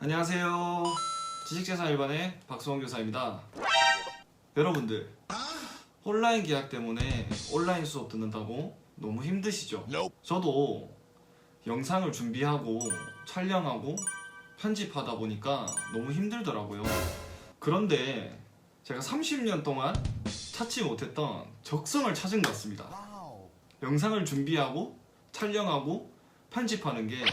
안녕하세요. 지식재산 1반의 박수홍 교사입니다. 여러분들, 온라인 계약 때문에 온라인 수업 듣는다고 너무 힘드시죠? 저도 영상을 준비하고 촬영하고 편집하다 보니까 너무 힘들더라고요. 그런데 제가 30년 동안 찾지 못했던 적성을 찾은 것 같습니다. 영상을 준비하고 촬영하고 편집하는 게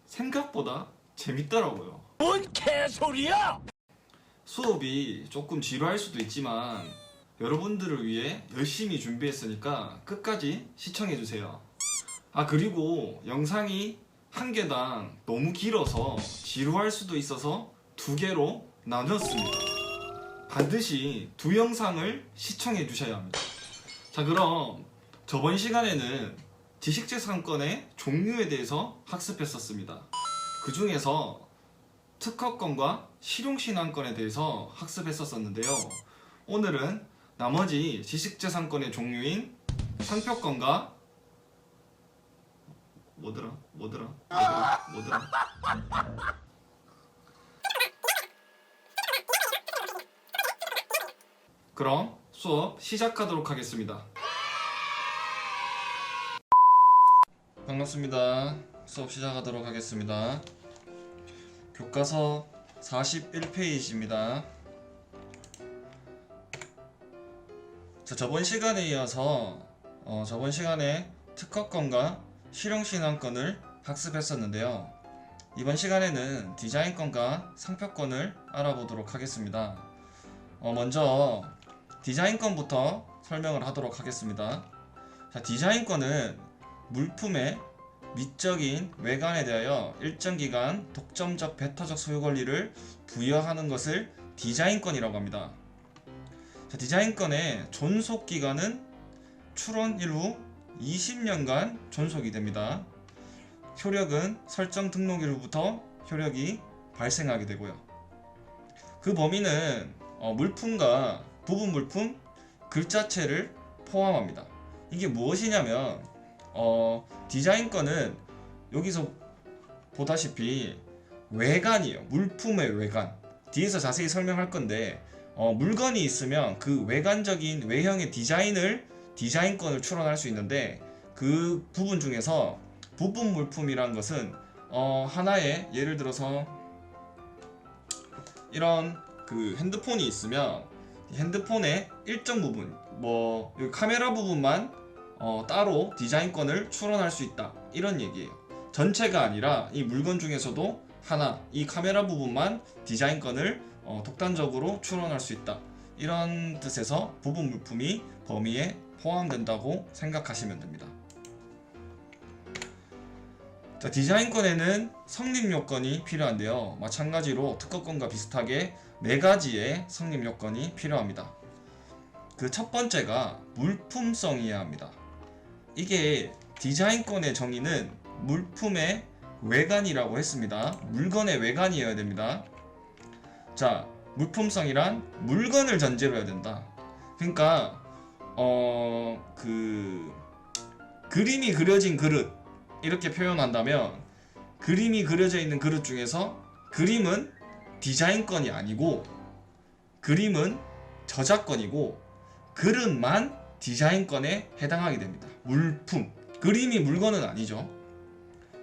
생각보다 재밌더라고요. 뭔 개소리야! 수업이 조금 지루할 수도 있지만 여러분들을 위해 열심히 준비했으니까 끝까지 시청해주세요. 그리고 영상이 한 개당 너무 길어서 지루할 수도 있어서 두 개로 나눴습니다. 반드시 두 영상을 시청해주셔야 합니다. 자, 그럼 저번 시간에는 지식재산권의 종류에 대해서 학습했었습니다. 그 중에서 특허권과 실용신안권에 대해서 학습했었는데요. 오늘은 나머지 지식재산권의 종류인 상표권과 뭐더라? 그럼 수업 시작하도록 하겠습니다. 반갑습니다. 수업 시작하도록 하겠습니다. 교과서 41페이지입니다. 자, 저번 시간에 이어서 저번 시간에 특허권과 실용신안권을 학습했었는데요. 이번 시간에는 디자인권과 상표권을 알아보도록 하겠습니다. 먼저 디자인권부터 설명을 하도록 하겠습니다. 자, 디자인권은 물품의 미적인 외관에 대하여 일정 기간 독점적 배타적 소유 권리를 부여하는 것을 디자인권이라고 합니다. 자, 디자인권의 존속 기간은 출원 이후 20년간 존속이 됩니다. 효력은 설정 등록일부터 효력이 발생하게 되고요. 그 범위는 물품과 부분 물품, 글자체를 포함합니다. 이게 무엇이냐면 디자인권은 여기서 보다시피 외관이에요. 물품의 외관. 뒤에서 자세히 설명할 건데 물건이 있으면 그 외관적인 외형의 디자인권을 출원할 수 있는데 그 부분 중에서 부분 물품이란 것은 하나의 예를 들어서 이런 그 핸드폰이 있으면 핸드폰의 일정 부분 여기 카메라 부분만 따로 디자인권을 출원할 수 있다, 이런 얘기예요. 전체가 아니라 이 물건 중에서도 하나, 이 카메라 부분만 디자인권을 독단적으로 출원할 수 있다, 이런 뜻에서 부분 물품이 범위에 포함된다고 생각하시면 됩니다. 자, 디자인권에는 성립 요건이 필요한데요. 마찬가지로 특허권과 비슷하게 4가지의 성립 요건이 필요합니다. 그 첫 번째가 물품성이어야 합니다. 이게 디자인권의 정의는 물품의 외관이라고 했습니다. 물건의 외관이어야 됩니다. 자, 물품성이란 물건을 전제로 해야 된다. 그러니까 그림이 그려진 그릇, 이렇게 표현한다면 그림이 그려져 있는 그릇 중에서 그림은 디자인권이 아니고 그림은 저작권이고 그릇만 디자인권에 해당하게 됩니다. 물품, 그림이 물건은 아니죠.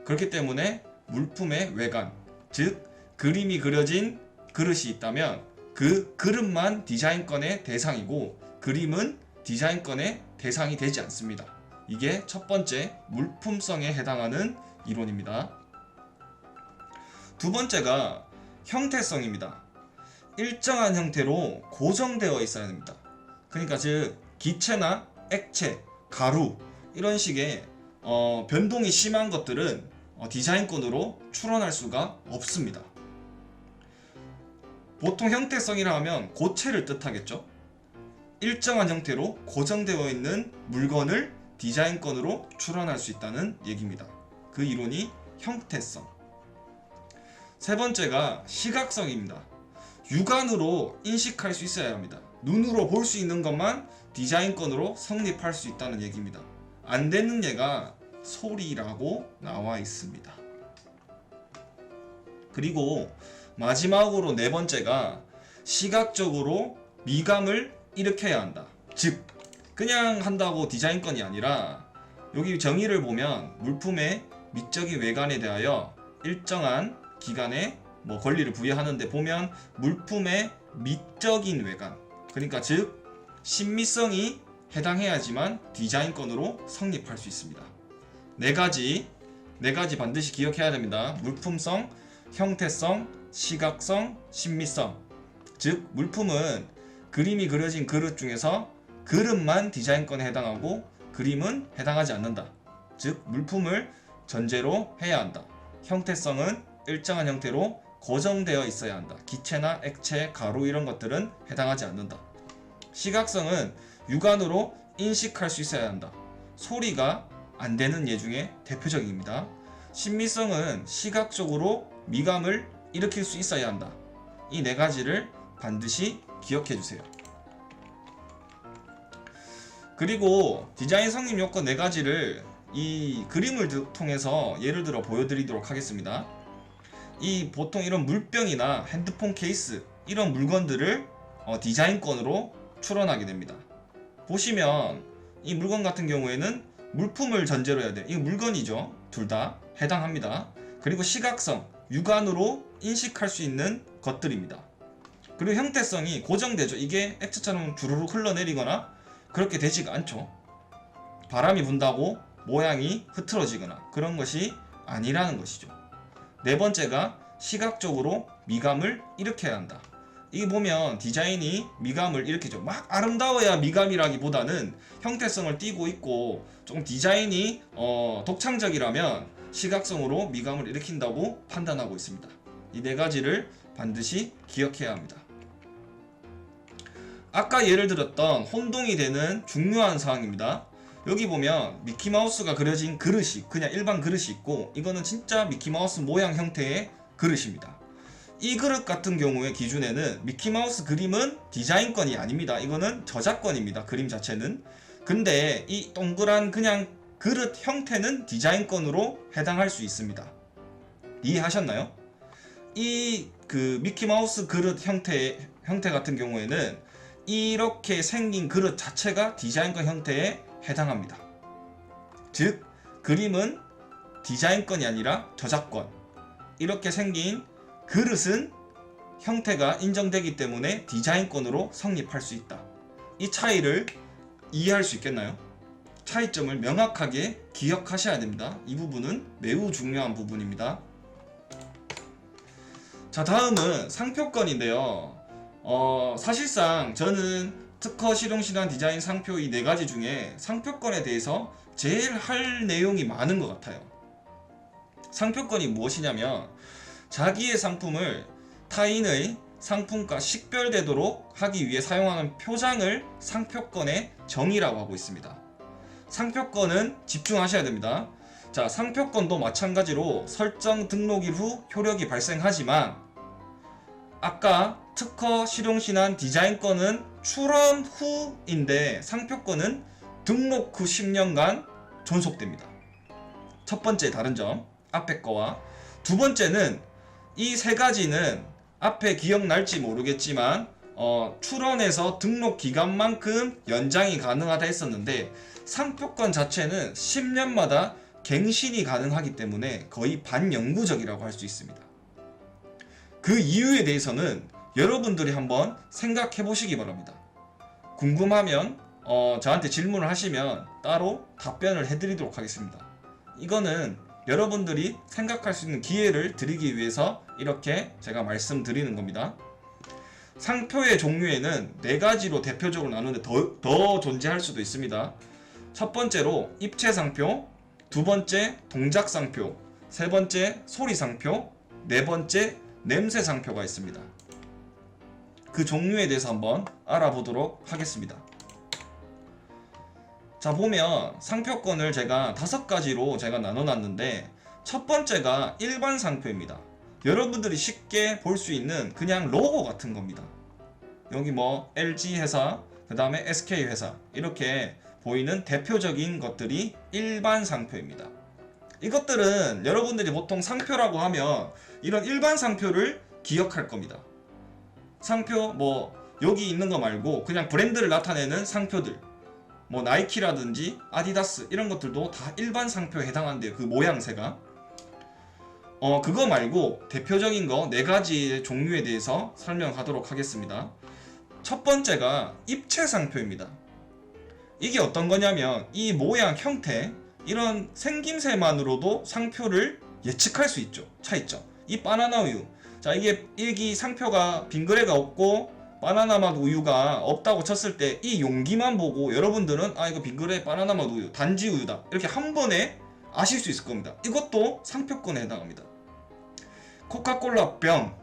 그렇기 때문에 물품의 외관, 즉 그림이 그려진 그릇이 있다면 그 그릇만 디자인권의 대상이고 그림은 디자인권의 대상이 되지 않습니다. 이게 첫 번째 물품성에 해당하는 이론입니다. 두 번째가 형태성입니다. 일정한 형태로 고정되어 있어야 됩니다. 그러니까 즉 기체나 액체, 가루 이런 식의 변동이 심한 것들은 디자인권으로 출원할 수가 없습니다. 보통 형태성이라 하면 고체를 뜻하겠죠. 일정한 형태로 고정되어 있는 물건을 디자인권으로 출원할 수 있다는 얘기입니다. 그 이론이 형태성. 세 번째가 시각성입니다. 육안으로 인식할 수 있어야 합니다. 눈으로 볼 수 있는 것만 디자인권으로 성립할 수 있다는 얘기입니다. 안 되는 예가 소리라고 나와 있습니다. 그리고 마지막으로 네 번째가 시각적으로 미감을 일으켜야 한다. 즉 그냥 한다고 디자인건이 아니라 여기 정의를 보면 물품의 미적인 외관에 대하여 일정한 기간에 뭐 권리를 부여하는데 보면 물품의 미적인 외관, 그러니까 즉 신미성이 해당해야지만 디자인건으로 성립할 수 있습니다. 네 가지 반드시 기억해야 됩니다. 물품성, 형태성, 시각성, 신미성. 즉 물품은 그림이 그려진 그릇 중에서 그릇만 디자인건에 해당하고 그림은 해당하지 않는다. 즉 물품을 전제로 해야 한다. 형태성은 일정한 형태로 고정되어 있어야 한다. 기체나 액체, 가루 이런 것들은 해당하지 않는다. 시각성은 육안으로 인식할 수 있어야 한다. 소리가 안 되는 예 중에 대표적입니다. 신미성은 시각적으로 미감을 일으킬 수 있어야 한다. 이 네 가지를 반드시 기억해 주세요. 그리고 디자인 성립 요건 네 가지를 이 그림을 통해서 예를 들어 보여드리도록 하겠습니다. 이 보통 이런 물병이나 핸드폰 케이스 이런 물건들을 디자인건으로 출원하게 됩니다. 보시면 이 물건 같은 경우에는 물품을 전제로 해야 돼. 이거 물건이죠. 둘 다 해당합니다. 그리고 시각성, 육안으로 인식할 수 있는 것들입니다. 그리고 형태성이 고정되죠. 이게 액체처럼 주르륵 흘러내리거나 그렇게 되지가 않죠. 바람이 분다고 모양이 흐트러지거나 그런 것이 아니라는 것이죠. 네 번째가 시각적으로 미감을 일으켜야 한다. 이게 보면 디자인이 미감을 일으키죠. 막 아름다워야 미감이라기보다는 형태성을 띠고 있고 조금 디자인이 독창적이라면 시각성으로 미감을 일으킨다고 판단하고 있습니다. 이 네 가지를 반드시 기억해야 합니다. 아까 예를 들었던 혼동이 되는 중요한 사항입니다. 여기 보면 미키마우스가 그려진 그릇이 그냥 일반 그릇이 있고 이거는 진짜 미키마우스 모양 형태의 그릇입니다. 이 그릇 같은 경우의 기준에는 미키마우스 그림은 디자인건이 아닙니다. 이거는 저작권입니다. 그림 자체는. 근데 이 동그란 그냥 그릇 형태는 디자인건으로 해당할 수 있습니다. 이해하셨나요? 이 그 미키마우스 그릇 형태 같은 경우에는 이렇게 생긴 그릇 자체가 디자인건 형태에 해당합니다. 즉 그림은 디자인건이 아니라 저작권. 이렇게 생긴 그릇은 형태가 인정되기 때문에 디자인건으로 성립할 수 있다. 이 차이를 이해할 수 있겠나요? 차이점을 명확하게 기억하셔야 됩니다. 이 부분은 매우 중요한 부분입니다. 자, 다음은 상표건인데요. 사실상 저는 특허 실용신안 디자인 상표 이 네 가지 중에 상표건에 대해서 제일 할 내용이 많은 것 같아요. 상표건이 무엇이냐면 자기의 상품을 타인의 상품과 식별되도록 하기 위해 사용하는 표장을 상표건의 정의라고 하고 있습니다. 상표건은 집중하셔야 됩니다. 자, 상표건도 마찬가지로 설정 등록일 후 효력이 발생하지만 아까 특허 실용신안 디자인건은 출원 후인데 상표건은 등록 후 10년간 존속됩니다. 첫 번째 다른 점, 앞에 거와 두 번째는 이 세 가지는 앞에 기억날지 모르겠지만 출원해서 등록 기간만큼 연장이 가능하다 했었는데 상표건 자체는 10년마다 갱신이 가능하기 때문에 거의 반영구적이라고 할 수 있습니다. 그 이유에 대해서는 여러분들이 한번 생각해 보시기 바랍니다. 궁금하면 저한테 질문을 하시면 따로 답변을 해드리도록 하겠습니다. 이거는 여러분들이 생각할 수 있는 기회를 드리기 위해서 이렇게 제가 말씀드리는 겁니다. 상표의 종류에는 네 가지로 대표적으로 나누는데 더 존재할 수도 있습니다. 첫 번째로 입체상표, 두 번째 동작상표, 세 번째 소리상표, 네 번째 냄새상표가 있습니다. 그 종류에 대해서 한번 알아보도록 하겠습니다. 자, 보면 상표건을 제가 5가지로 제가 나눠놨는데 첫 번째가 일반 상표입니다. 여러분들이 쉽게 볼 수 있는 그냥 로고 같은 겁니다. 여기 뭐 LG 회사, 그 다음에 SK 회사 이렇게 보이는 대표적인 것들이 일반 상표입니다. 이것들은 여러분들이 보통 상표라고 하면 이런 일반 상표를 기억할 겁니다. 상표 뭐 여기 있는 거 말고 그냥 브랜드를 나타내는 상표들, 뭐 나이키라든지 아디다스 이런 것들도 다 일반 상표에 해당한대요. 그 모양새가. 그거 말고 대표적인 거 4가지 종류에 대해서 설명하도록 하겠습니다. 첫 번째가 입체 상표입니다. 이게 어떤 거냐면 이 모양, 형태, 이런 생김새만으로도 상표를 예측할 수 있죠. 차이점. 이 바나나 우유. 자, 이게 상표가 빙그레가 없고 바나나 맛 우유가 없다고 쳤을 때 이 용기만 보고 여러분들은 이거 빙그레 바나나 맛 우유, 단지 우유다. 이렇게 한 번에 아실 수 있을 겁니다. 이것도 상표권에 해당합니다. 코카콜라 병.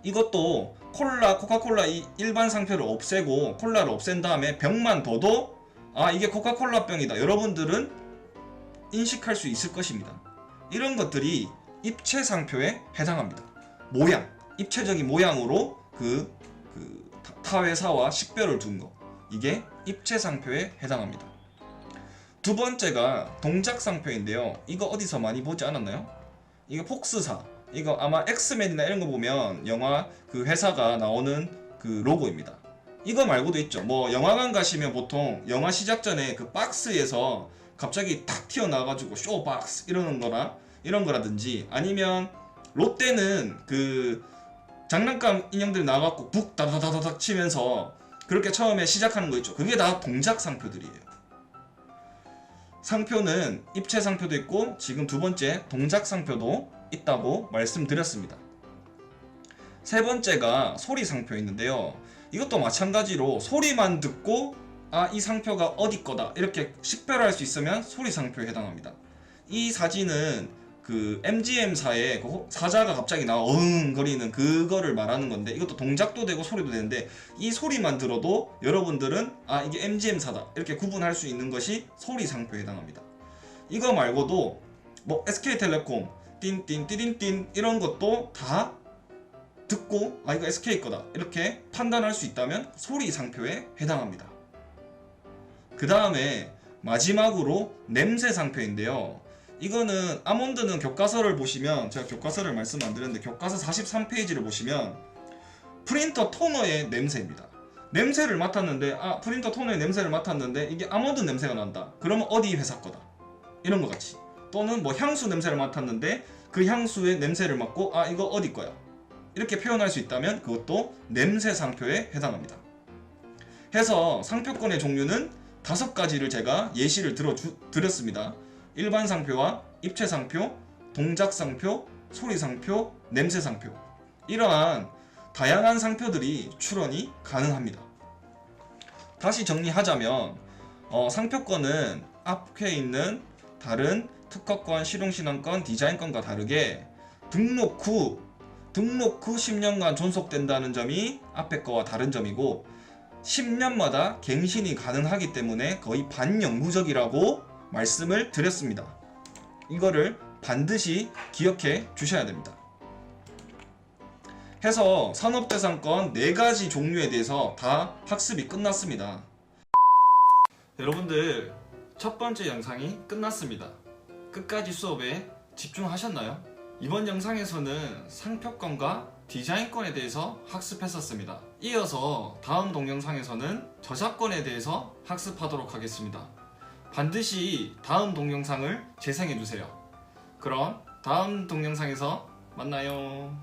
이것도 코카콜라 이 일반 상표를 없애고 콜라를 없앤 다음에 병만 둬도 이게 코카콜라 병이다. 여러분들은 인식할 수 있을 것입니다. 이런 것들이 입체 상표에 해당합니다. 모양, 입체적인 모양으로 타 회사와 식별을 둔 거. 이게 입체 상표에 해당합니다. 두 번째가 동작 상표인데요. 이거 어디서 많이 보지 않았나요? 이거 폭스사. 이거 아마 엑스맨이나 이런 거 보면 영화 그 회사가 나오는 그 로고입니다. 이거 말고도 있죠. 뭐 영화관 가시면 보통 영화 시작 전에 그 박스에서 갑자기 탁 튀어나와가지고 쇼박스 이런 거라든지 아니면 롯데는 그 장난감 인형들 나와갖고 북 다다다닥 치면서 그렇게 처음에 시작하는 거 있죠. 그게 다 동작 상표들이에요. 상표는 입체 상표도 있고 지금 두 번째 동작 상표도 있다고 말씀드렸습니다. 세 번째가 소리 상표 있는데요. 이것도 마찬가지로 소리만 듣고 이 상표가 어디 거다 이렇게 식별할 수 있으면 소리 상표에 해당합니다. 이 사진은 그 MGM사의 그 사자가 갑자기 나와 어흥거리는 그거를 말하는 건데 이것도 동작도 되고 소리도 되는데 이 소리만 들어도 여러분들은 이게 MGM사다 이렇게 구분할 수 있는 것이 소리 상표에 해당합니다. 이거 말고도 뭐 SK텔레콤 띵띵띠딘띵 이런 것도 다 듣고 이거 SK 거다 이렇게 판단할 수 있다면 소리 상표에 해당합니다. 그 다음에 마지막으로 냄새 상표인데요. 이거는 아몬드는 교과서를 보시면 제가 교과서를 말씀 안 드렸는데 교과서 43페이지를 보시면 프린터 토너의 냄새입니다. 냄새를 맡았는데 프린터 토너의 냄새를 맡았는데 이게 아몬드 냄새가 난다. 그러면 어디 회사 거다. 이런 것 같이. 또는 뭐 향수 냄새를 맡았는데 그 향수의 냄새를 맡고 이거 어디 거야. 이렇게 표현할 수 있다면 그것도 냄새 상표에 해당합니다. 해서 상표권의 종류는 5가지를 제가 예시를 드렸습니다. 일반 상표와 입체 상표, 동작 상표, 소리 상표, 냄새 상표. 이러한 다양한 상표들이 출원이 가능합니다. 다시 정리하자면 상표권은 앞에 있는 다른 특허권, 실용신앙권, 디자인권과 다르게 등록 후 10년간 존속된다는 점이 앞에 거와 다른 점이고 10년마다 갱신이 가능하기 때문에 거의 반영구적이라고 말씀을 드렸습니다. 이거를 반드시 기억해 주셔야 됩니다. 해서 산업대상권 4가지 종류에 대해서 다 학습이 끝났습니다. 여러분들 첫 번째 영상이 끝났습니다. 끝까지 수업에 집중하셨나요? 이번 영상에서는 상표권과 디자인권에 대해서 학습했었습니다. 이어서 다음 동영상에서는 저작권에 대해서 학습하도록 하겠습니다. 반드시 다음 동영상을 재생해주세요. 그럼 다음 동영상에서 만나요.